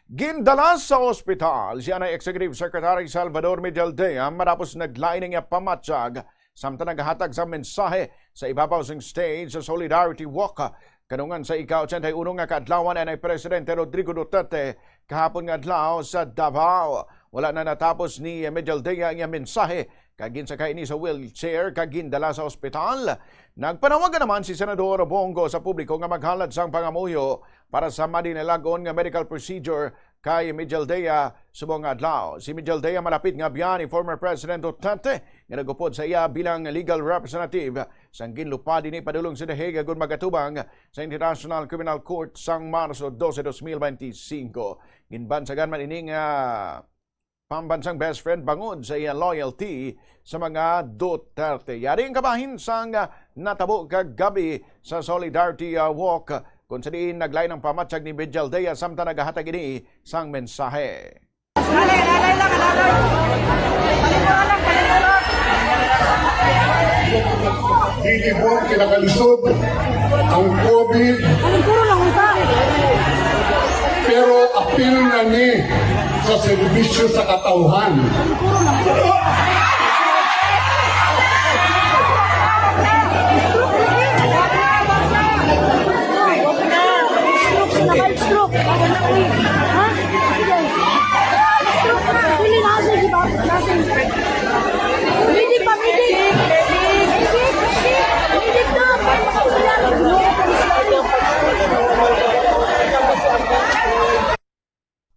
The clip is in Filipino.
Gindala sa ospital siya na Executive Secretary Salvador Medialdea matapos naglain niya pamatyag samtang naghatag sa mensahe sa ibabaw sing stage sa Solidarity Walk. Kanungan sa ika-81 nga kaadlawan ay Presidente Rodrigo Duterte kahapon nga adlaw sa Davao. Wala na natapos ni Medialdea ang mensahe kagin sa kaini sa wheelchair kagindala sa ospital. Nagpanawagan naman si Senador Bongo sa publiko nga maghalad sang pangamuyo para sa madinilagon nga medical procedure kay Medialdea subong adlaw. Si Medialdea malapit nga biyan ni former President Duterte nga nagupod sa iya bilang legal representative sang ginlupad ni padulong sa The Hague agon magatubang sa International Criminal Court sang Marso 12, 2025. Ginbansagan man ini nga pambansang best friend bangod sa iya loyalty sa mga Duterte. Yari ang kabahin sang natabo kagabi sa Solidarity Walk kung sa diin naglain ng pamatyag ni Medialdea samtang naghahatag ini sang mensahe. Hindi po kinakalisod ang COVID. Pero apil na ni sa serbisyo sa katauhan.